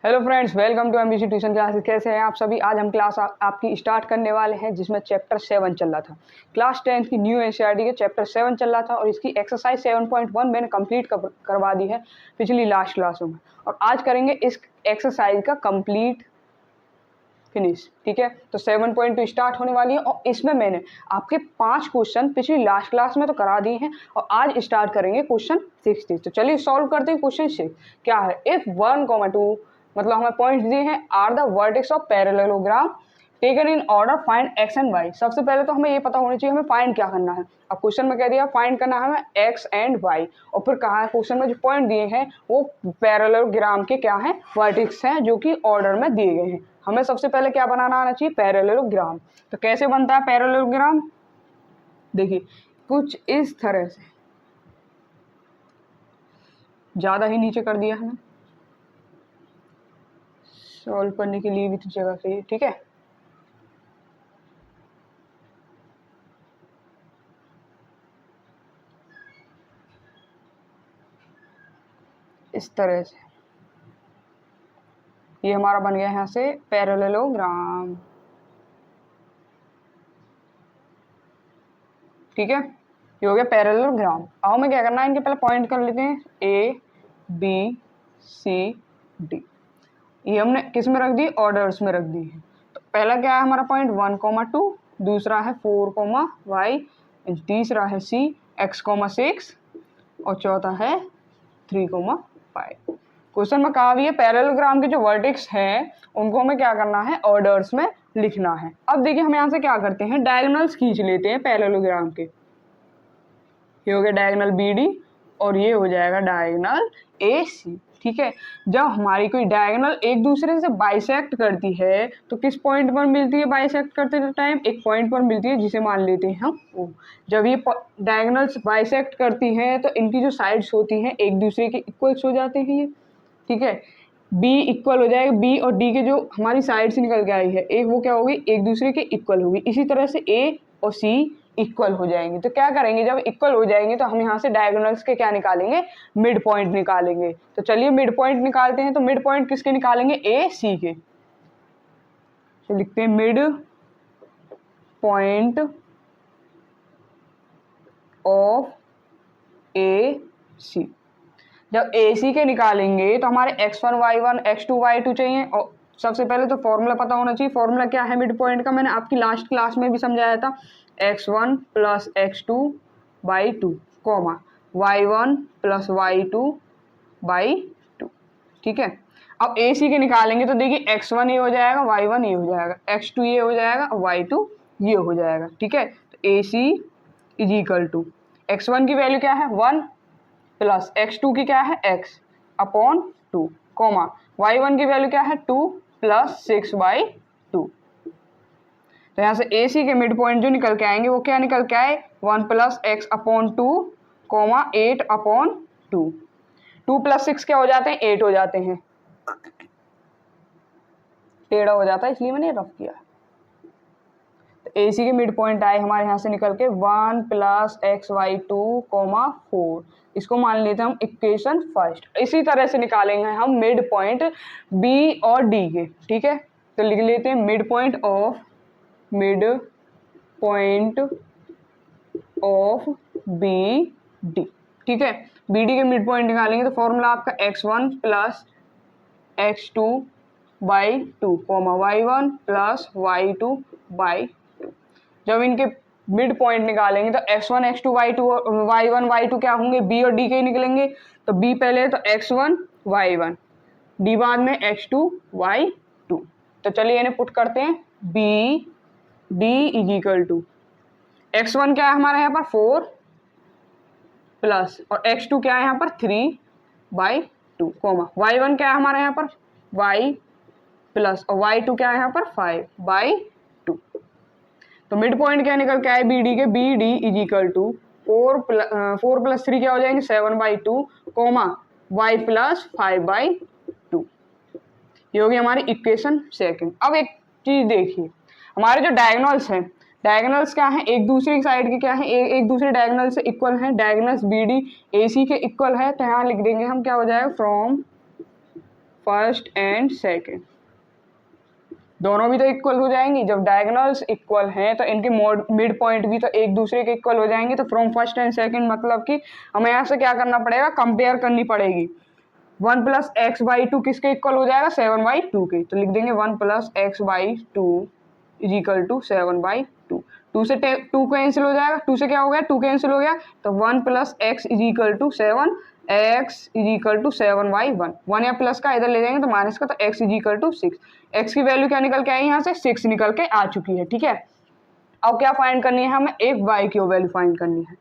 Hello friends, welcome to MBC tuition classes. कैसे हैं आप सभी। आज हम क्लास आपकी स्टार्ट करने वाले हैं जिसमें चैप्टर 7 चल रहा था। क्लास 10 की न्यू एनसीईआरटी के चैप्टर 7 चल रहा था और इसकी एक्सरसाइज 7.1 मैंने कंप्लीट करवा दी है पिछली लास्ट क्लासों में, और आज करेंगे इस एक्सरसाइज का कंप्लीट फिनिश। ठीक है, तो 7.2 स्टार्ट होने वाली है और इसमें मैंने आपके 5 क्वेश्चन पिछली लास्ट क्लास में तो करा दिए हैं और आज स्टार्ट करेंगे क्वेश्चन 6। तो चलिए सॉल्व करते हैं क्वेश्चन 6। क्या है, इफ 1,2 मतलब हमें पॉइंट्स दिए हैं are the vertex of parallelogram taken in order find X and Y. सबसे पहले तो हमें ये पता होना चाहिए हमें फाइंड क्या करना है। अब क्वेश्चन में कह दिया फाइंड करना है हमें एक्स एंड वाई, और फिर कहा है क्वेश्चन में जो पॉइंट दिए हैं वो पैरेललोग्राम के क्या है, वर्टेक्स हैं जो कि ऑर्डर में दिए गए हैं। हमें सबसे पहले क्या बनाना आना चाहिए, पैरेललोग्राम। तो कैसे बनता है पैरेललोग्राम, देखिए कुछ इस तरह से। ज्यादा ही नीचे कर दिया हमें, सॉल्व करने के लिए भी तो जगह चाहिए। ठीक है, इस तरह से ये हमारा बन गया यहाँ से पैरेललोग्राम। ठीक है, ये हो गया पैरेललोग्राम। अब हमें क्या करना है, इनके पहले पॉइंट कर लेते हैं ए बी सी डी। ये हमने किस में रख दी, ऑर्डर्स में रख दी है। तो पहला क्या है हमारा पॉइंट 1,2, दूसरा है 4,y, तीसरा है सी x,6 और चौथा है 3,5। क्वेश्चन में कहा भी है पैरेललोग्राम के जो वर्टेक्स हैं उनको हमें क्या करना है, ऑर्डर्स में लिखना है। अब देखिए हम यहाँ से क्या करते हैं, डायगोनल्स खींच लेते हैं पैरेललोग्राम के। ये हो गया डायगोनल बी डी और ये हो जाएगा डायगोनल ए सी। ठीक है, जब हमारी कोई डायगोनल एक दूसरे से बाइसेक्ट करती है तो किस पॉइंट पर मिलती है, बाइसेक्ट करते टाइम एक पॉइंट पर मिलती है जिसे मान लेते हैं हम ओ। जब ये डायगोनल्स बाइसेक्ट करती हैं तो इनकी जो साइड्स होती हैं एक दूसरे के इक्वल्स हो जाते हैं ये। ठीक है, बी इक्वल हो जाएगा, बी और डी के जो हमारी साइड से निकल के आई है एक, वो क्या होगी, एक दूसरे के इक्वल होगी। इसी तरह से ए और सी इक्वल हो जाएंगे। तो क्या करेंगे, जब इक्वल हो जाएंगे तो हम यहाँ से डायगोनल्स के क्या निकालेंगे, मिड पॉइंट निकालेंगे। तो चलिए मिड पॉइंट निकालते हैं। तो मिड पॉइंट किसके निकालेंगे, ए सी के। तो लिखते हैं मिड पॉइंट ऑफ ए सी। जब ए सी के निकालेंगे तो हमारे x1 y1 x2 y2 चाहिए। और सबसे पहले तो फॉर्मूला पता होना चाहिए। फॉर्मूला क्या है मिड पॉइंट का, मैंने आपकी लास्ट क्लास में भी समझाया था, x1 plus x2 by 2 comma y1 plus y2 by 2। ठीक है, अब ए सी के निकालेंगे तो देखिए x1 ये हो जाएगा, y1 ये हो जाएगा, x2 ये हो जाएगा, y2 ये हो जाएगा। ठीक है, तो ए सी इज इक्वल टू x1 की वैल्यू क्या है 1 प्लस x2 की क्या है x अपॉन 2 कॉमा y1 की वैल्यू क्या है 2 प्लस 6/2। तो यहाँ से ए सी के मिड पॉइंट जो निकल के आएंगे वो क्या निकल के आए, 1 plus x upon 2 comma 8 upon 2। 2 plus 6 क्या हो जाते हैं, 8 हो जाते हैं। टेढ़ा हो जाता है इसलिए मैंने रफ किया। ए सी के मिड पॉइंट आए हमारे यहाँ से निकल के 1 प्लस x/2 कॉमा 4। इसको मान लेते हैं हम इक्वेशन फर्स्ट। इसी तरह से निकालेंगे हम मिड पॉइंट बी और डी के। ठीक है, तो लिख लेते हैं mid point of B D. ठीक है, बी डी के मिड पॉइंट निकालेंगे तो फॉर्मूला आपका x1 plus x2 by 2 comma y1 plus y2 by 2। जब इनके मिड पॉइंट निकालेंगे तो x1 x2 y2 y1 y2 क्या होंगे, b और d के निकलेंगे। तो b पहले तो x1 y1, d बाद में x2 y2। तो चलिए इन्हें पुट करते हैं, b d is equal to x1 क्या है हमारे यहाँ पर 4 प्लस और x2 क्या है यहाँ पर 3/2 कॉमा y1 क्या है हमारे यहाँ पर y प्लस और y2 क्या है यहाँ पर 5/2। तो मिड पॉइंट क्या निकल के आए बी डी के, B D is equal to 4 plus 3 क्या हो जाएंगे 7/2 कॉमा y प्लस 5/2। ये होगी हमारी इक्वेशन सेकंड। अब एक चीज देखिए, हमारे जो डायगोनल्स हैं, डायगोनल्स क्या है, एक दूसरी साइड के क्या है, एक दूसरे डायगोनल से इक्वल हैं। डायगोनल्स बी डी ए सी के इक्वल है, तो यहाँ लिख देंगे हम क्या हो जाएगा, फर्स्ट एंड सेकंड दोनों भी तो इक्वल हो जाएंगी। जब डायगोनल्स इक्वल हैं तो इनके मिड पॉइंट भी तो एक दूसरे के इक्वल हो जाएंगे। तो फ्रॉम फर्स्ट एंड सेकंड मतलब कि हमें यहाँ से क्या करना पड़ेगा, कंपेयर करनी पड़ेगी। 1 प्लस एक्स बाई टू किसके इक्वल हो जाएगा, 7 बाई टू के। तो लिख देंगे 1 plus X by two is equal to 7 by two. Two से टू कैंसिल हो जाएगा, टू से क्या हो गया, टू कैंसिल हो गया। तो 1 plus X is equal to 7, X is equal to 7 by 1। 1 या प्लस का इधर ले जाएंगे तो माइनस का, तो X is equal to 6। X की वैल्यू क्या निकल के आई यहाँ से, 6 निकल के आ चुकी है। ठीक है, अब क्या फाइंड करनी है हमें, एक वाई की वैल्यू फाइंड करनी है।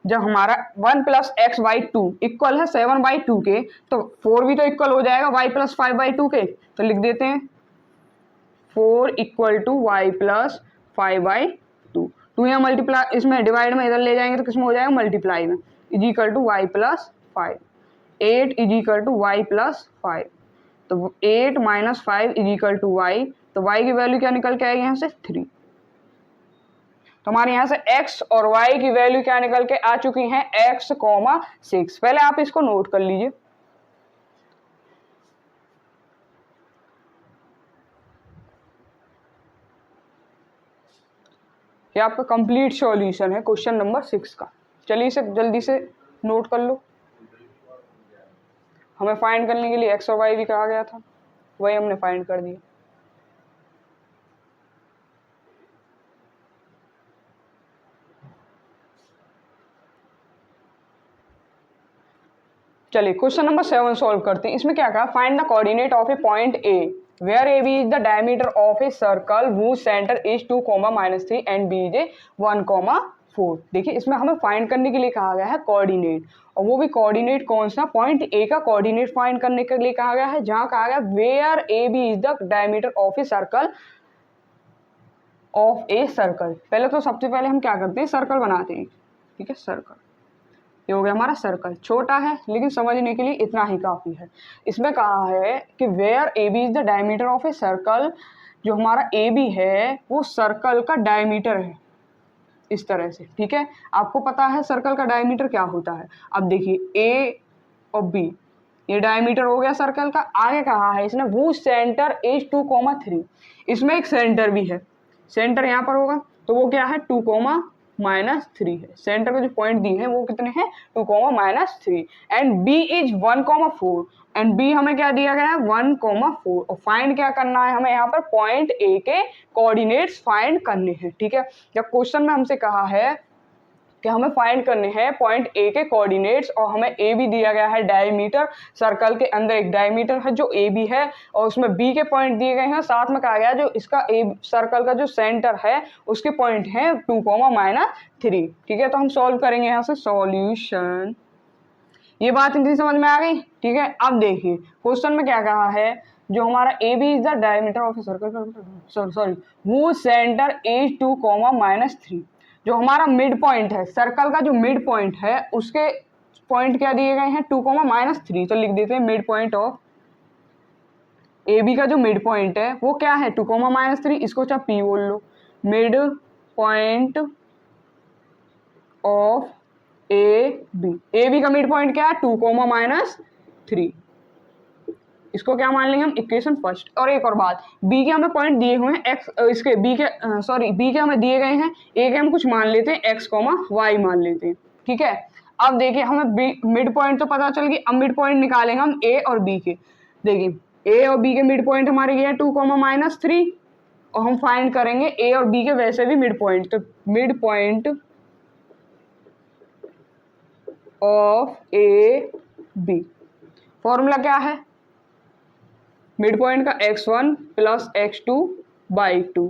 जब हमारा 1 plus X by two equal है 7 बाई टू के, तो 4 भी तो इक्वल हो जाएगा वाई प्लस 5 बाई टू के। तो लिख देते हैं 4 equal to Y plus 5 by two. Two या मल्टीप्लाई, इसमें डिवाइड में इधर ले जाएंगे तो किसमें हो जाएगा, मल्टीप्लाई में। Is equal to Y plus 5। 8 is equal to Y plus 5। तो 8 minus 5 is equal to Y. तो वाई की वैल्यू क्या निकल के आएगी यहाँ से, 3। तो हमारे यहाँ से x और y की वैल्यू क्या निकल के आ चुकी हैं, x, 6। पहले आप इसको नोट कर लीजिए। ये आपका कंप्लीट सॉल्यूशन है क्वेश्चन नंबर 6 का। चलिए इसे जल्दी से नोट कर लो। हमें फाइंड करने के लिए x और y भी कहा गया था, वही हमने फाइंड कर दिया। चलिए क्वेश्चन नंबर 7 सॉल्व करते हैं। इसमें क्या कहा, find the coordinate of a point A where A B is the diameter of a circle whose centre is 2, -3 and B is 1, 4। देखिए इसमें हमें फाइंड करने के लिए कहा गया है कोऑर्डिनेट, और वो भी कोऑर्डिनेट कौन सा, पॉइंट ए का कोऑर्डिनेट फाइंड करने के लिए कहा गया है, जहां कहा गया where A B is the diameter of a circle of a circle. पहले तो सबसे पहले हम क्या करते हैं, सर्कल बनाते हैं। ठीक है, सर्कल, ये हो गया हमारा सर्कल। छोटा है लेकिन समझने के लिए इतना ही काफी है। इसमें कहा है कि where A B is the diameter of a circle, जो हमारा ए बी है वो सर्कल का डायमीटर है, इस तरह से। ठीक है, आपको पता है सर्कल का डायमीटर क्या होता है। अब देखिए ए और बी, ये डायमीटर हो गया सर्कल का। आगे कहा है इसने वो सेंटर इज 2, 3। इसमें एक सेंटर भी है, सेंटर यहाँ पर होगा, तो वो क्या है 2, -3 है। सेंटर के जो पॉइंट दिए हैं वो कितने हैं, 2, -3। And B is 1, 4। And B हमें क्या दिया गया है, 1, 4। और फाइंड क्या करना है हमें, यहाँ पर पॉइंट ए के कोऑर्डिनेट्स फाइंड करने हैं। ठीक है, जब क्वेश्चन में हमसे कहा है कि हमें फाइंड करने हैं पॉइंट ए के कोऑर्डिनेट्स, और हमें ए भी दिया गया है डायमीटर, सर्कल के अंदर एक डायमीटर है जो ए बी है, और उसमें बी के पॉइंट दिए गए हैं। साथ में कहा गया जो इसका ए सर्कल का जो सेंटर है उसके पॉइंट हैं 2, -3। ठीक है, तो हम सॉल्व करेंगे यहाँ से सॉल्यूशन। ये बात इतनी समझ में आ गई। ठीक है, अब देखिए क्वेश्चन में क्या कहा है, जो हमारा A B is the diameter of circle, sorry वो सेंटर इज 2, -3। जो हमारा मिड पॉइंट है, सर्कल का जो मिड पॉइंट है उसके पॉइंट क्या दिए गए हैं, 2, -3। तो लिख देते हैं mid point of A B का जो मिड पॉइंट है वो क्या है, 2, -3। इसको चाहे पी बोल लो। Mid point of A B का मिड पॉइंट क्या है, 2, -3। इसको क्या मान लेंगे हम, इक्वेशन फर्स्ट। और एक और बात, बी के हमें पॉइंट दिए हुए हैं एक्स, इसके बी के बी के हमें दिए गए हैं, ए के हम कुछ मान लेते हैं एक्स, वाई मान लेते हैं। ठीक है, अब देखिए हमें मिड पॉइंट तो पता चल गई। अब मिड पॉइंट निकालेंगे हम ए और बी के। देखिए ए और बी के मिड पॉइंट हमारे ये है 2, -3, और हम फाइंड करेंगे ए और बी के वैसे भी मिड पॉइंट। तो mid point of A B, formula क्या है, मिड पॉइंट का x1 plus x2 by 2,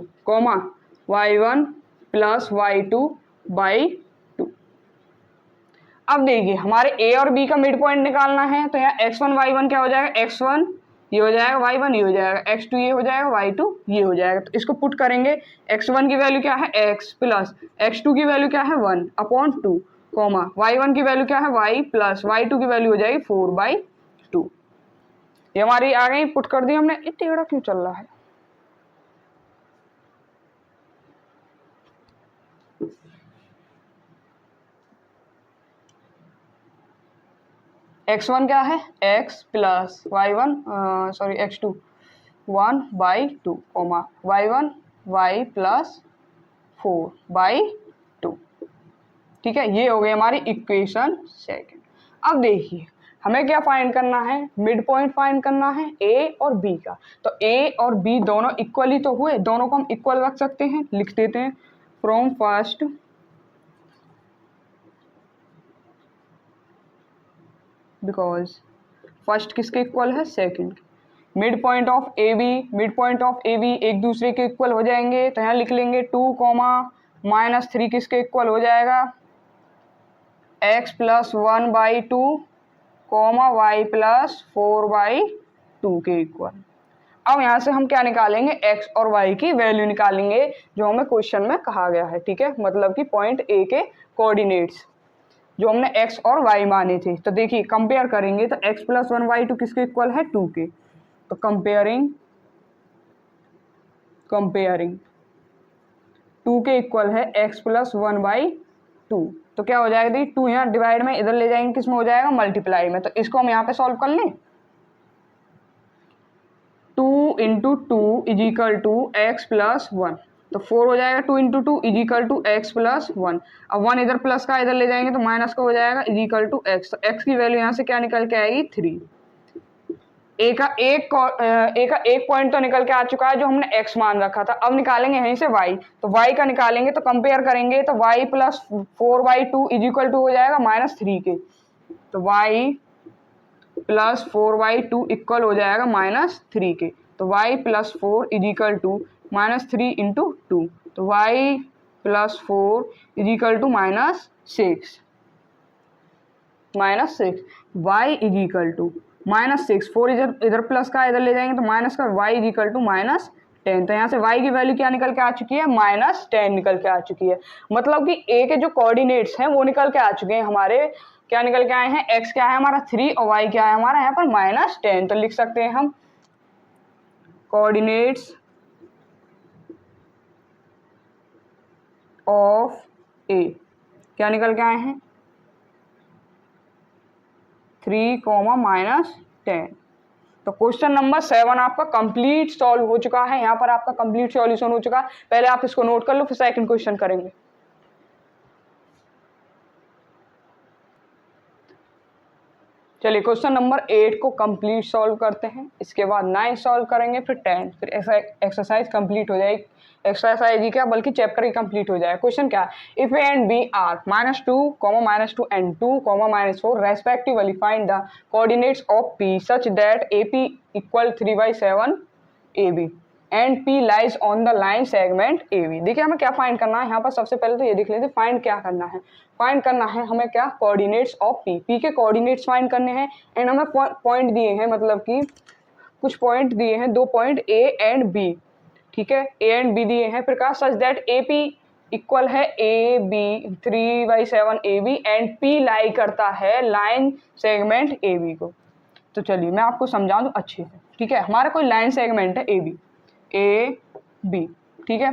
y1 plus y2 by 2। अब देखिए हमारे a और b का मिड पॉइंट निकालना है, तो यहाँ x1 y1 क्या हो जाएगा, x1 ये हो जाएगा, y1 ये हो जाएगा, x2 ये हो जाएगा, y2 ये हो जाएगा। तो इसको पुट करेंगे, x1 की वैल्यू क्या है x, प्लस x2 की वैल्यू क्या है 1/2, y1 की वैल्यू क्या है y, प्लस y2 की वैल्यू हो जाएगी 4/2। ये हमारी आ गई, पुट कर दी हमने। इतना टेढ़ा क्यों चल रहा है, x1 क्या है, x plus y1 sorry x2 1/2 comma y1 y plus 4/2। ठीक है, ये हो गई हमारी इक्वेशन सेकंड। अब देखिए हमें क्या फाइंड करना है, मिड पॉइंट फाइंड करना है ए और बी का। तो ए और बी दोनों इक्वली तो हुए, दोनों को हम इक्वल रख सकते हैं, लिख देते हैं फ्रॉम फर्स्ट बिकॉज फर्स्ट किसके इक्वल है, second. Mid point of A B, mid point of A B एक दूसरे के इक्वल हो जाएंगे, तो यहाँ लिख लेंगे 2, -3 किसके इक्वल हो जाएगा, x plus 1/2 comma y plus 4/2 के इक्वल। अब यहाँ से हम क्या निकालेंगे, x और y की वैल्यू निकालेंगे जो हमें क्वेश्चन में कहा गया है। ठीक है, मतलब कि पॉइंट ए के कोऑर्डिनेट्स जो हमने x और y माने थे। तो देखिए कंपेयर करेंगे तो x प्लस 1/2 किसके इक्वल है, 2 के। तो कंपेयरिंग 2 के इक्वल है x प्लस 1/2। तो क्या हो जाएगा, 2 यहाँ डिवाइड में इधर ले जाएंगे, किस में हो जाएगा, मल्टीप्लाई में। तो इसको हम यहाँ पे सॉल्व कर लें, 2 × 2 = x प्लस 1। तो 4 हो जाएगा, 2 × 2 = x प्लस 1। अब 1 इधर प्लस का इधर ले जाएंगे तो माइनस का हो जाएगा = x। तो x की वैल्यू यहाँ से क्या निकल के आएगी, 3। ए का एक पॉइंट तो निकल के आ चुका है जो हमने x मान रखा था। अब निकालेंगे यहीं से y। तो y का निकालेंगे तो कंपेयर करेंगे तो y प्लस 4/2 = हो जाएगा -3 के। तो y प्लस 4/2 इक्वल हो जाएगा -3 के। तो y प्लस 4 = -3 × 2। तो y प्लस 4 = -6 y -6 4 इधर प्लस का इधर ले जाएंगे तो माइनस का, y -10। तो यहाँ से y की वैल्यू क्या निकल के आ चुकी है, -10 निकल के आ चुकी है। मतलब कि a के जो कोऑर्डिनेट्स हैं वो निकल के आ चुके हैं हमारे। क्या निकल के आए हैं, x क्या है हमारा 3 और y क्या है हमारा यहाँ पर -10। तो लिख सकते हैं हम कोऑर्डिनेट्स ऑफ a क्या निकल के आए हैं, 3, -10। तो क्वेश्चन नंबर 7 आपका कंप्लीट सॉल्व हो चुका है। यहाँ पर आपका कंप्लीट सॉल्यूशन हो चुका है। पहले आप इसको नोट कर लो, फिर सेकंड क्वेश्चन करेंगे। चलिए क्वेश्चन नंबर 8 को कंप्लीट सॉल्व करते हैं, इसके बाद 9 सॉल्व करेंगे, फिर 10, फिर एक्सरसाइज कंप्लीट हो जाएगी। एक्सरसाइज ही क्या बल्कि चैप्टर ही कंप्लीट हो जाएगा। क्वेश्चन क्या है, if A and B are -2, -2 and 2, -4 respectively find the coordinates of P such that A P = 3/7 A B and P lies on the line segment A B. देखिए हमें क्या find करना है यहाँ पर, सबसे पहले तो ये देख लेते फाइंड क्या करना है। फाइंड करना है हमें क्या, कोऑर्डिनेट्स ऑफ पी। पी के कोऑर्डिनेट्स फाइंड करने हैं एंड हमें पॉइंट दिए हैं, मतलब कि कुछ पॉइंट दिए हैं, 2 पॉइंट ए एंड बी। ठीक है, ए एंड बी दिए हैं, फिर कहा such that A P equal है A B 3/7 A B and P lie करता है लाइन सेगमेंट ए बी को। तो चलिए मैं आपको समझा दूँ अच्छे से। ठीक है, हमारा कोई लाइन सेगमेंट है ए बी। ठीक है,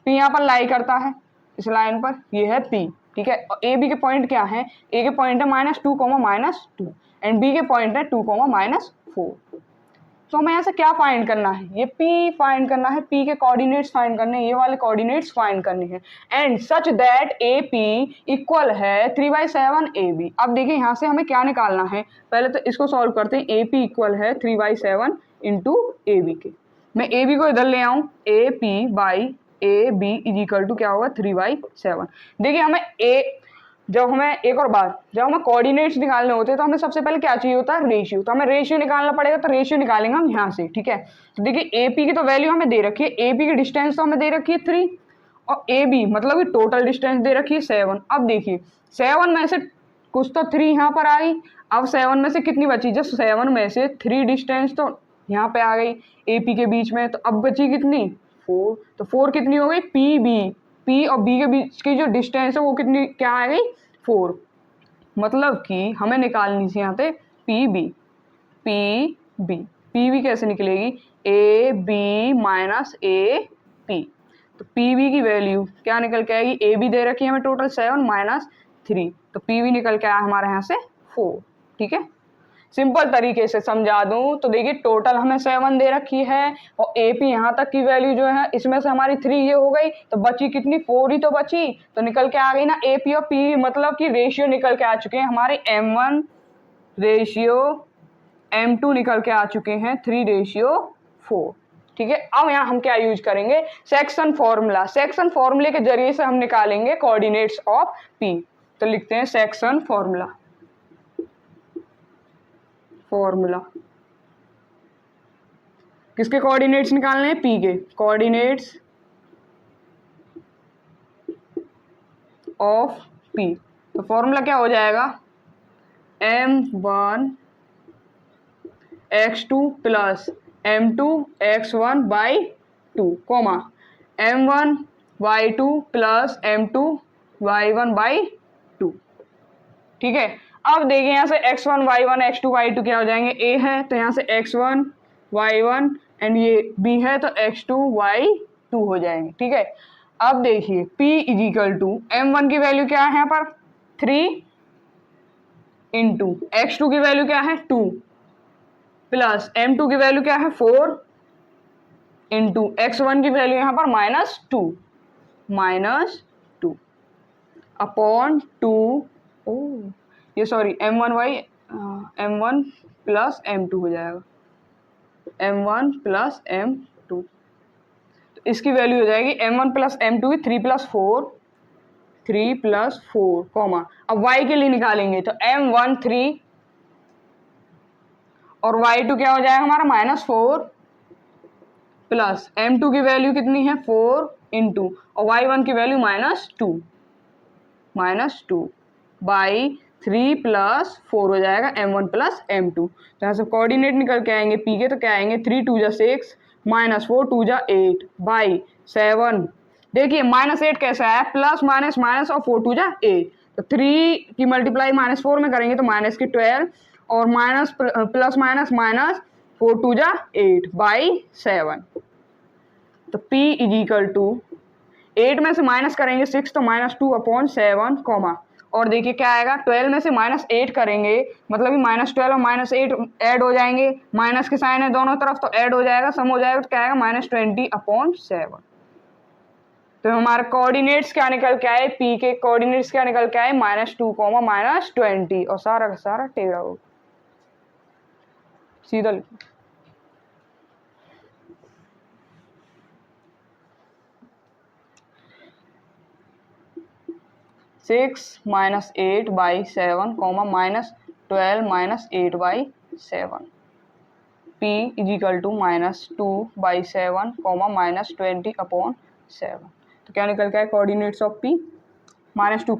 पी यहाँ पर लाई करता है इस लाइन पर, ये है पी। ठीक है, और ए बी के पॉइंट क्या है, ए के पॉइंट है -2, -2 एंड बी के पॉइंट है 2, -4। तो हमें यहाँ से क्या फाइंड करना है, ये पी फाइंड करना है, पी के कोऑर्डिनेट्स फाइंड करने हैं, ये वाले कोऑर्डिनेट्स फाइंड करने हैं and such that A P equal है 3/7 ए बी। अब देखिए यहाँ से हमें क्या निकालना है, पहले तो इसको सॉल्व करते हैं। ए पी इक्वल है 3/7 × ए बी के। मैं ए बी को इधर ले आऊँ, A P by A B = क्या होगा, 3/7। देखिए हमें जब हमें कोऑर्डिनेट्स निकालने होते हैं तो हमें सबसे पहले क्या चाहिए होता है, रेशियो। तो हमें रेशियो निकालना पड़ेगा, तो रेशियो निकालेंगे हम यहाँ से। ठीक है, तो देखिए ए पी की तो वैल्यू हमें दे रखी है, ए पी की डिस्टेंस तो हमें दे रखी है 3 और ए बी मतलब कि टोटल डिस्टेंस दे रखी है 7। अब देखिए 7 में से कुछ तो 3 यहाँ पर आई, अब 7 में से कितनी बची, जब 7 में से 3 डिस्टेंस तो यहाँ पे आ गई ए पी के बीच में, तो अब बची कितनी, 4। तो 4 कितनी हो गई, पी बी, पी और बी के बीच की जो डिस्टेंस है वो कितनी क्या आ गई, 4। मतलब कि हमें निकालनी थी यहाँ पे पी बी कैसे निकलेगी, A B minus A P. तो पी बी की वैल्यू क्या निकल के आएगी, ए बी दे रखी है हमें टोटल 7 -3, तो पी बी निकल के आया हमारे यहाँ से 4। ठीक है, सिंपल तरीके से समझा दूं तो देखिए टोटल हमें 7 दे रखी है और AP यहाँ तक की वैल्यू जो है इसमें से हमारी 3 ये हो गई तो बची कितनी 4 ही तो बची, तो निकल के आ गई ना AP और P, मतलब कि रेशियो निकल के आ चुके हैं हमारे M1 रेशियो M2 निकल के आ चुके हैं 3:4। ठीक है, अब यहाँ हम क्या यूज करेंगे, सेक्शन फॉर्मूला। सेक्शन फॉर्मूले के जरिए से हम निकालेंगे कोऑर्डिनेट्स ऑफ P। तो लिखते हैं सेक्शन फॉर्मूला। फॉर्मूला किसके कोऑर्डिनेट्स निकालने हैं, P के कोऑर्डिनेट्स ऑफ P। तो फॉर्मूला क्या हो जाएगा, M1 x2 plus M2 x1 by 2 comma M1 y2 plus M2 y1 by 2। ठीक है, अब देखिए यहाँ से x1 y1 x2 y2 क्या हो जाएंगे, A है तो यहाँ से x1 y1 एंड ये B है तो x2 y2 हो जाएंगे। ठीक है, अब देखिए P is equal to M1 की वैल्यू क्या है यहाँ पर 3 इंटू x2 की वैल्यू क्या है 2 प्लस M2 की वैल्यू क्या है 4 इंटू x1 की वैल्यू यहाँ पर -2 अपॉन 2 ओ ये सॉरी M1 प्लस M2 हो जाएगा, M1 प्लस M2। तो इसकी वैल्यू हो जाएगी M1 प्लस M2 की 3 प्लस 4 कॉमा, अब y के लिए निकालेंगे तो M1 3 और y2 क्या हो जाएगा हमारा -4 प्लस M2 की वैल्यू कितनी है 4 इंटू और y1 की वैल्यू -2 बाई 3 प्लस 4 हो जाएगा M1 प्लस M2। तो यहाँ से कोऑर्डिनेट निकल के आएंगे P के, तो क्या आएंगे 3 2 जा 6 -4 2 जा 8 बाई 7। देखिए -8 कैसे आया, प्लस माइनस माइनस और 4 2 जा 8, तो 3 की मल्टीप्लाई -4 में करेंगे तो -12 और माइनस प्लस माइनस माइनस 4 2 जा 8 बाई 7। तो P इज इक्वल टू 8 में से माइनस करेंगे 6 तो -2 अपॉन 7 कॉमा, और देखिए क्या आएगा 12 में से -8 करेंगे मतलब कि -12 और -8 ऐड हो जाएंगे, माइनस के साइन है दोनों तरफ तो ऐड हो जाएगा, सम हो जाएगा तो क्या आएगा -20 अपॉन 7। तो हमारे कोऑर्डिनेट्स क्या निकल के आए, P के कोऑर्डिनेट्स क्या निकल के आए -2 -20 और सारा का सारा टेढ़ा हो सीधा लिखो। -8 by 7 -12 -8 by 7। P is equal to -2 by 7 -20 upon 7। तो क्या निकल के आए coordinates of P -2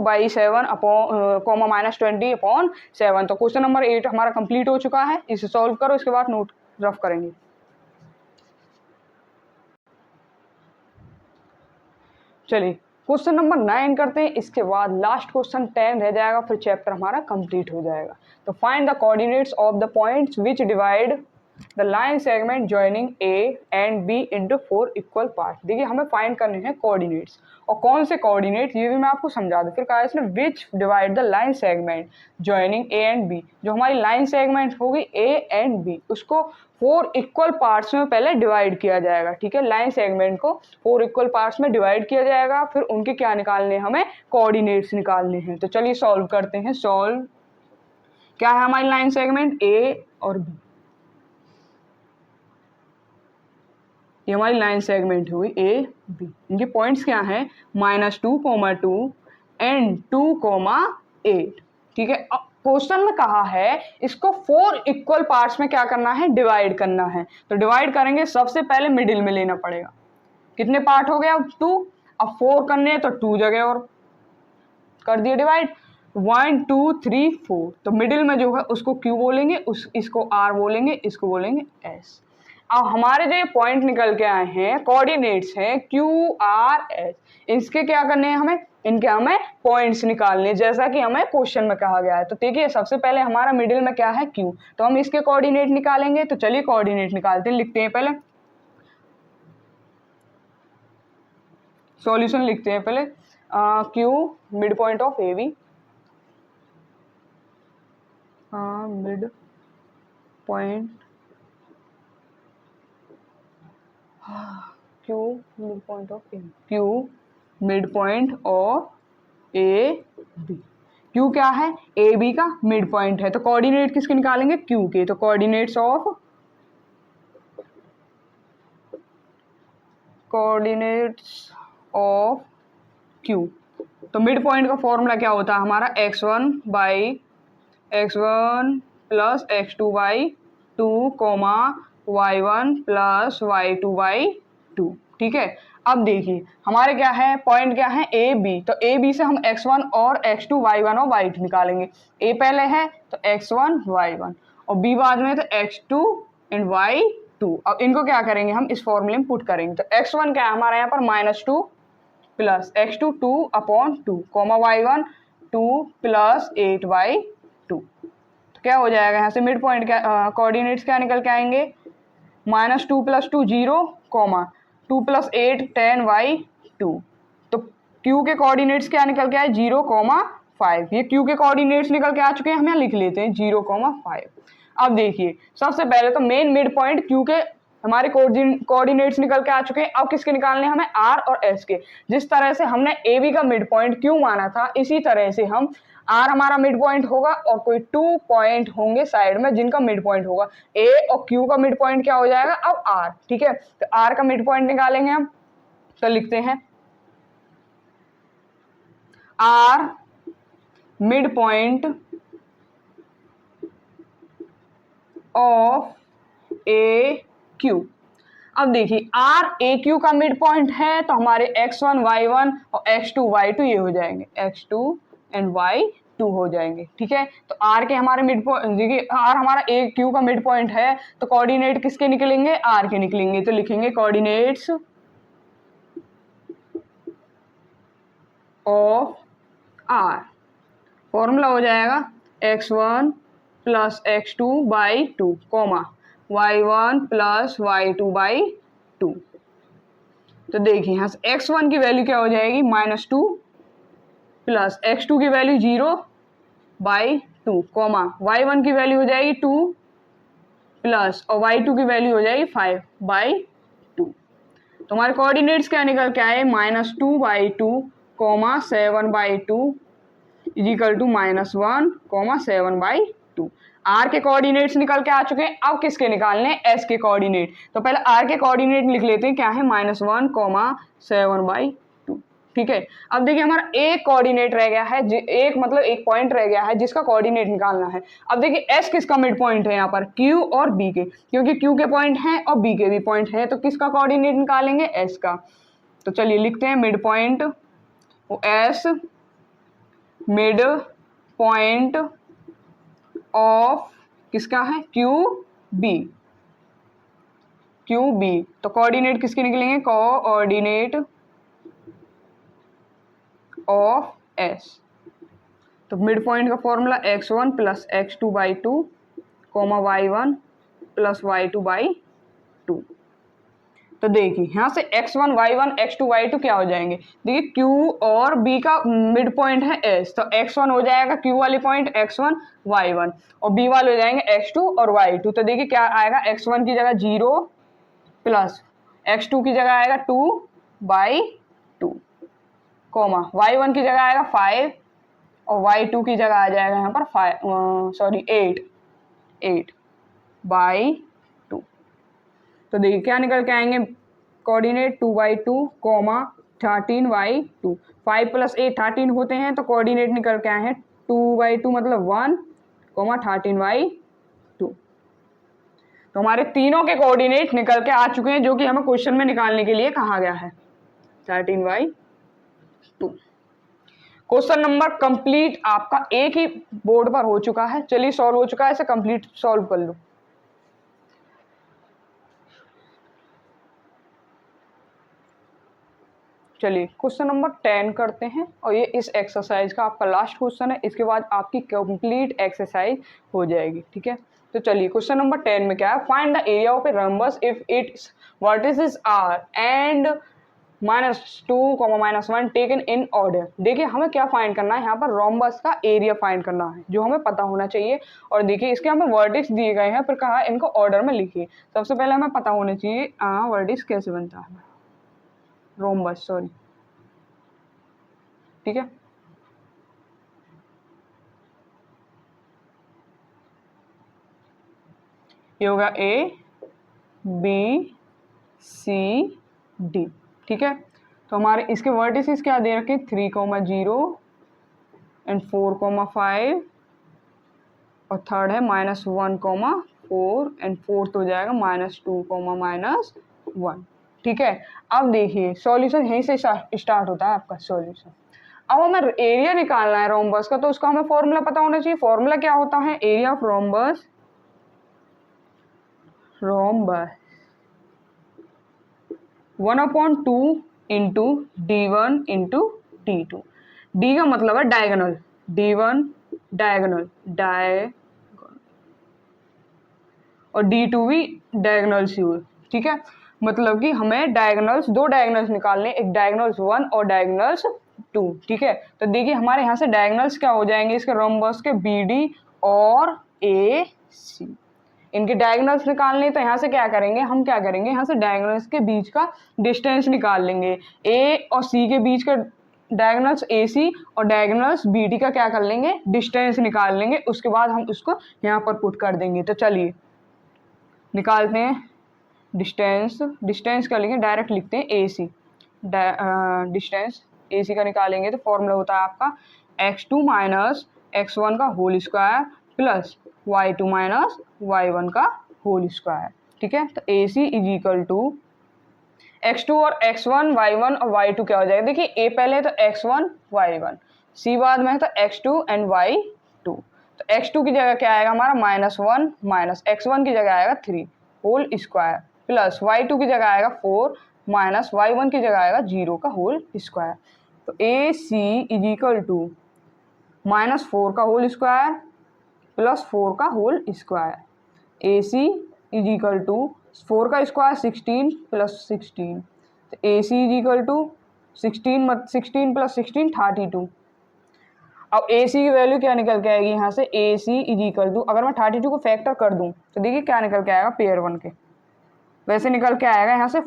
by 7 upon -20 upon 7। तो क्वेश्चन नंबर 8 हमारा कंप्लीट हो चुका है, इसे सॉल्व करो, इसके बाद नोट रफ करेंगे। चलिए क्वेश्चन नंबर 9 करते हैं, इसके बाद लास्ट क्वेश्चन 10 रह जाएगा, फिर चैप्टर हमारा कंप्लीट हो जाएगा। तो find the coordinates of the points which divide the line segment joining A and B into 4 equal part. देखिए हमें फाइंड करने हैं कोऑर्डिनेट्स, और कौन से कोऑर्डिनेट्स ये भी मैं आपको समझा दूं। फिर कहा इसने विच divide the line segment joining A and B, जो हमारी लाइन सेगमेंट होगी A एंड B उसको 4 इक्वल पार्ट्स में पहले डिवाइड किया जाएगा। ठीक है, लाइन सेगमेंट को 4 इक्वल पार्ट्स में डिवाइड किया जाएगा, फिर उनके क्या निकालने हैं, हमें कोऑर्डिनेट्स निकालने हैं। तो चलिए सॉल्व करते हैं। सॉल्व क्या है हमारी लाइन सेगमेंट A और B, ये हमारी लाइन सेगमेंट हुई A B। इनके पॉइंट्स क्या हैं -2, 2 एंड 2, 8। ठीक है, अब क्वेश्चन में कहा है इसको 4 इक्वल पार्ट्स में क्या करना है, डिवाइड करना है। तो डिवाइड करेंगे, सबसे पहले मिडिल में लेना पड़ेगा। कितने पार्ट हो गया, अब 2, अब 4 करने हैं तो 2 जगह और कर दिए डिवाइड, 1 2 3 4। तो मिडिल में जो है उसको Q बोलेंगे, इसको R बोलेंगे, इसको बोलेंगे S। अब हमारे जो ये पॉइंट निकल के आए हैं कोऑर्डिनेट्स हैं Q R S, इसके क्या करने हैं हमें, इनके हमें पॉइंट्स निकालने, जैसा कि हमें क्वेश्चन में कहा गया है। तो देखिए सबसे पहले हमारा मिडिल में क्या है Q, तो हम इसके कोऑर्डिनेट निकालेंगे। तो चलिए कोऑर्डिनेट निकालते हैं, लिखते हैं पहले सॉल्यूशन, लिखते हैं पहले Q mid point of AB mid point Q mid point of A, Q mid point of A B. Q क्या है? ए बी का मिड पॉइंट है, तो कोऑर्डिनेट किसके निकालेंगे? क्यू के। तो कोऑर्डिनेट्स ऑफ क्यू। तो मिड पॉइंट का फॉर्मूला क्या होता है हमारा? x1 plus x2 by 2 comma y1 plus y2 by 2। ठीक है, अब देखिए हमारे क्या है, पॉइंट क्या है? A B. तो ए बी से हम x1 और x2 y1 और y2 निकालेंगे। ए पहले है तो x1 y1 और बी बाद में तो x2 एंड y2। अब इनको क्या करेंगे हम? इस फॉर्मूले में पुट करेंगे। तो x1 क्या है हमारा यहाँ पर? -2 plus x2 2/2 coma y1 2 plus 8/2। तो क्या हो जाएगा यहाँ से? मिड पॉइंट क्या कोऑर्डिनेट्स क्या निकल के आएंगे? -2 + 2 0 कोमा 2 + 8 10/2। तो Q के कोऑर्डिनेट्स क्या निकल के आए? 0, 5। ये Q के कोऑर्डिनेट्स निकल के आ चुके हैं, हम यहाँ लिख लेते हैं 0, 5। अब देखिए सबसे पहले तो मेन मिड पॉइंट Q के हमारे कोऑर्डिनेट्स निकल के आ चुके हैं। अब किसके निकालने हमें? R और S के। जिस तरह से हमने AB का मिड पॉइंट Q माना था, इसी तरह से हम R हमारा मिड पॉइंट होगा और कोई 2 पॉइंट होंगे साइड में जिनका मिड पॉइंट होगा। A और Q का मिड पॉइंट क्या हो जाएगा? अब R। ठीक है, तो R का मिड पॉइंट निकालेंगे हम। तो लिखते हैं R mid point of A Q. अब देखिए R ए क्यू का मिड पॉइंट है तो हमारे x1 y1 और x2 y2 ये हो जाएंगे, x2 एंड y2 हो जाएंगे। ठीक है, तो R के हमारे मिड पॉइंट, देखिए R हमारा ए क्यू का मिड पॉइंट है तो कोऑर्डिनेट किसके निकलेंगे? R के निकलेंगे। तो लिखेंगे कोऑर्डिनेट्स ऑफ R। फॉर्मूला हो जाएगा x1 plus x2 by 2 comma y1 plus y2 by 2। तो देखिए यहाँ से x1 की वैल्यू क्या हो जाएगी? -2 प्लस x2 की वैल्यू 0 बाई 2 कोमा y1 की वैल्यू हो जाएगी 2 प्लस और y2 की वैल्यू हो जाएगी 5/2। तो हमारे कोऑर्डिनेट्स क्या निकल के आए? -2/2 कोमा 7/2 इजिकल टू -1 7/2। R के कोऑर्डिनेट्स निकल के आ चुके हैं। अब किसके निकालने हैं? S के कोऑर्डिनेट। तो पहले R के कोऑर्डिनेट लिख लेते हैं, क्या है? -1 7/2। ठीक है, अब देखिए हमारा एक कोऑर्डिनेट रह गया है, एक मतलब एक पॉइंट रह गया है जिसका कोऑर्डिनेट निकालना है। अब देखिए S किसका मिड पॉइंट है यहाँ पर? Q और B के, क्योंकि Q के पॉइंट हैं और B के भी पॉइंट हैं, तो किसका कोऑर्डिनेट निकालेंगे? S का। तो चलिए लिखते हैं mid point S mid point of किसका है? Q B. तो कोऑर्डिनेट किसके निकलेंगे? Coordinate of S. तो मिड पॉइंट का formula x1 plus x2 by 2 comma y1 plus y2 by 2। तो देखिए यहाँ से x1 y1 x2 y2 क्या हो जाएंगे? देखिए Q और B का मिड पॉइंट है S, तो x1 हो जाएगा Q वाली पॉइंट x1 y1 और B वाले हो जाएंगे x2 और y2। तो देखिए क्या आएगा? x1 की जगह 0 प्लस x2 की जगह आएगा 2/2 कोमा y1 की जगह आएगा 5 और y2 की जगह आ जाएगा यहाँ पर 8/2। तो देखिए क्या निकल के आएंगे? Coordinate 2/2 coma 13/2। 5 + 8 13 होते हैं, तो कोऑर्डिनेट निकल के आए हैं 2/2 मतलब 1 कोमा 13/2। तो हमारे तीनों के कोऑर्डिनेट निकल के आ चुके हैं, जो कि हमें क्वेश्चन में निकालने के लिए कहा गया है 13/2। क्वेश्चन नंबर कंप्लीट आपका एक ही बोर्ड पर हो चुका है। चलिए सॉल्व हो चुका है, इसे कंप्लीट सॉल्व कर लो। चलिए क्वेश्चन नंबर 10 करते हैं और ये इस एक्सरसाइज का आपका लास्ट क्वेश्चन है। इसके बाद आपकी कंप्लीट एक्सरसाइज हो जाएगी। ठीक है, तो चलिए क्वेश्चन नंबर 10 में क्या है? Find the area of a rhombus if its vertices are and -2, -1 taken in order. देखिए हमें क्या फाइंड करना है यहाँ पर, रोम्बस का एरिया फाइंड करना है जो हमें पता होना चाहिए। और देखिए इसके हमें वर्टिक्स दिए गए हैं, फिर कहा इनको ऑर्डर में लिखिए। सबसे पहले हमें पता होना चाहिए वर्टिक्स कैसे बनता है, रोम्बस, सॉरी, ठीक है। ये होगा A B C D, ठीक है। तो हमारे इसके वर्टिसेस क्या दे रखे, 3,0 एंड 4,5 और थर्ड है -1,4 एंड फोर्थ हो जाएगा -2, -1, ठीक है। अब देखिए सॉल्यूशन यहीं से स्टार्ट होता है आपका सॉल्यूशन। अब हमें एरिया निकालना है रोम्बस का, तो उसका हमें फॉर्मूला पता होना चाहिए। फॉर्मूला क्या होता है, area of rhombus 1/2 into D1 into D2। D का मतलब है डायगोनल, D1 डायगोनल और D2 भी डायगोनल सी हुई, ठीक है। मतलब कि हमें डायगोनल्स, दो डायगोनल्स निकालने, एक डायगोनल्स 1 और डायगोनल्स 2, ठीक है। तो देखिए हमारे यहाँ से डायगोनल्स क्या हो जाएंगे इसके रोम्बस के, BD और AC। इनके डायगोनल्स निकालने, तो यहाँ से क्या करेंगे, हम क्या करेंगे, यहाँ से डायगोनल्स के बीच का डिस्टेंस निकाल लेंगे। A और C के बीच का डायगोनल्स AC और डायगोनल्स BD का क्या कर लेंगे, डिस्टेंस निकाल लेंगे। उसके बाद हम उसको यहाँ पर पुट कर देंगे। तो चलिए निकालते हैं डिस्टेंस। डिस्टेंस का लेंगे, डायरेक्ट लिखते हैं AC, डिस्टेंस AC का निकालेंगे तो फॉर्मूला होता है आपका x2 माइनस x1 का whole square plus y2 minus y1 का होल स्क्वायर, ठीक है। तो AC is equal to x2 और x1 y1 और y2 क्या हो जाएगा, देखिए A पहले है तो x1 y1, C बाद में है तो x2 एंड y2। तो x2 की जगह क्या आएगा हमारा -1 माइनस x1 की जगह आएगा 3 होल स्क्वायर प्लस y2 की जगह आएगा 4 माइनस y1 की जगह आएगा 0 का होल स्क्वायर। तो AC इज इक्वल टू -4 का होल स्क्वायर प्लस 4 का whole square. AC is equal to 4 का स्क्वायर 16 प्लस 16। तो AC is equal to 16 plus 16 32। अब AC की वैल्यू क्या निकल के आएगी यहाँ से, AC इज इक्वल टू, अगर मैं 32 को फैक्टर कर दूं तो देखिए क्या निकल के आएगा पेयर 1 के, वैसे निकल के आएगा यहाँ से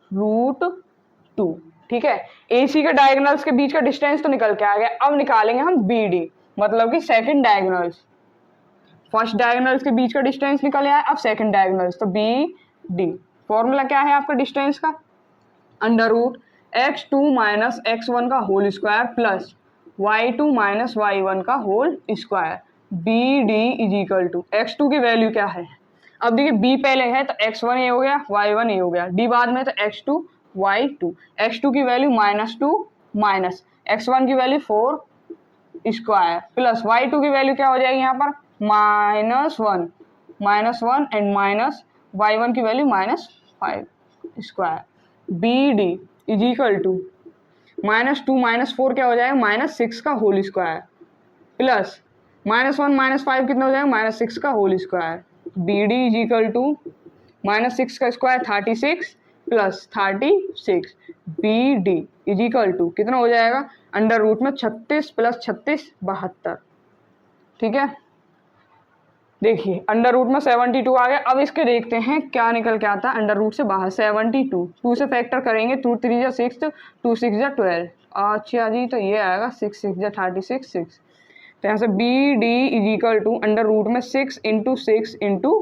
4√2, ठीक है। AC के डायगोनल्स के बीच का डिस्टेंस तो निकल के आ गया। अब निकालेंगे हम BD, मतलब कि सेकंड डायगोनल्स। फर्स्ट डायगोनल्स के बीच का डिस्टेंस निकल आया, अब सेकंड डायगोनल्स, तो BD। फॉर्मूला क्या है आपका डिस्टेंस का, √x2 माइनस x1 का whole square plus y2 minus y1 का whole square. BD is equal to, x2 की वैल्यू क्या है, अब देखिए B पहले है तो x1 ये हो गया, y1 ये हो गया, D बाद में तो x2 y2। x2 की वैल्यू -2 माइनस x1 की वैल्यू 4 स्क्वायर प्लस y2 की वैल्यू क्या हो जाएगी यहाँ पर -1 एंड माइनस y1 की value -5 square. BD is equal to -2 -4 क्या हो जाएगा -6 का होल स्क्वायर प्लस -1 -5 कितना हो जाएगा -6 का whole square. BD is equal to -6 का square 36 plus 36। BD is equal to कितना हो जाएगा, अंडर रूट में 36 प्लस 36 72, ठीक है। देखिए अंडर रूट में 72 आ गया। अब इसके देखते हैं क्या निकल के आता है अंडर रूट से बाहर, 72 2 से फैक्टर करेंगे, 2 3 जा 6, 2 6 जा 12। अच्छा जी, तो ये आएगा 6 6 जा 36 6। तो यहाँ से BD is equal to under root में 6 इंटू 6 इंटू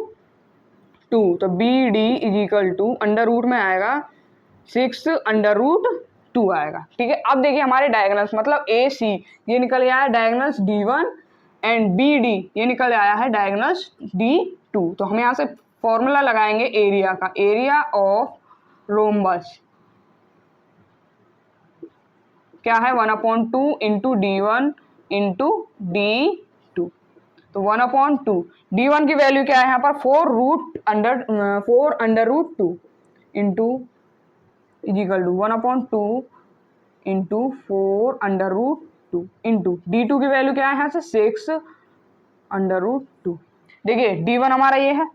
2, तो BD is equal to under root में आएगा 6 अंडर रूट 2 आएगा, ठीक है। अब देखिए हमारे डायगोनल्स, मतलब AC ये निकल आया है डायगोनल्स D1 एंड BD ये निकल आया है डायगोनल्स D2। तो हम यहाँ से फॉर्मूला लगाएंगे एरिया का, एरिया ऑफ रोम्बस क्या है 1/2 इंटू D1 इंटू D2। तो 1/2 D1 की वैल्यू क्या है यहाँ पर 4 under root 2 into is equal to 1/2 into 4 under root 2 into D2 की वैल्यू क्या है यहाँ से 6 अंडर रूट 2। देखिए D1 हमारा ये है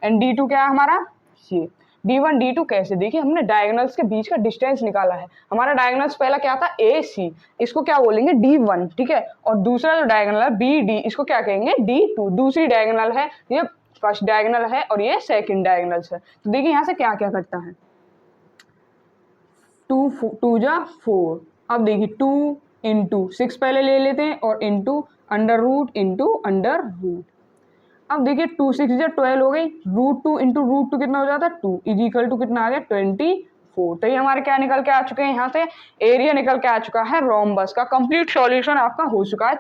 एंड D2 क्या है हमारा ये, D1 D2 कैसे? देखिए हमने डायगोनल्स के बीच का डिस्टेंस निकाला है। हमारा डायगोनल्स पहला क्या था AC, इसको क्या बोलेंगे D1, ठीक है। और दूसरा जो डायगोनल है BD, इसको क्या कहेंगे D2। दूसरी डायगोनल है, ये फर्स्ट डायगोनल है और ये सेकंड डायगोनल्स है। तो देखिए यहाँ से क्या क्या करता है, 2 जा 4। अब देखिए 2 इंटू 6 पहले ले लेते हैं और इंटू अंडर रूट। अब देखिए 2 6 जा 12 हो गई, √2 इंटू √2 कितना हो जाता है 2 इज इक्वल टू कितना आ गया 24। तो ये हमारे क्या निकल के आ चुके हैं, यहाँ से एरिया निकल के आ चुका है रोम्बस का। कंप्लीट सॉल्यूशन आपका हो चुका है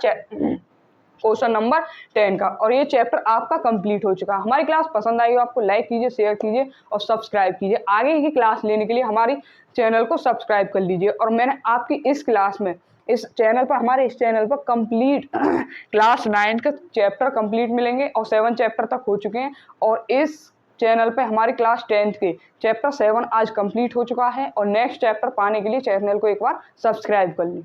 क्वेश्चन नंबर 10 का, और ये चैप्टर आपका कंप्लीट हो चुका है। हमारी क्लास पसंद आई हो आपको लाइक कीजिए, शेयर कीजिए और सब्सक्राइब कीजिए। आगे की क्लास लेने के लिए हमारी चैनल को सब्सक्राइब कर लीजिए। और मैंने आपकी इस क्लास में इस चैनल पर हमारे इस चैनल पर कंप्लीट क्लास 9 के चैप्टर कंप्लीट मिलेंगे और 7 चैप्टर तक हो चुके हैं। और इस चैनल पे हमारी क्लास 10th के चैप्टर 7 आज कंप्लीट हो चुका है। और नेक्स्ट चैप्टर पाने के लिए चैनल को एक बार सब्सक्राइब कर लीजिए।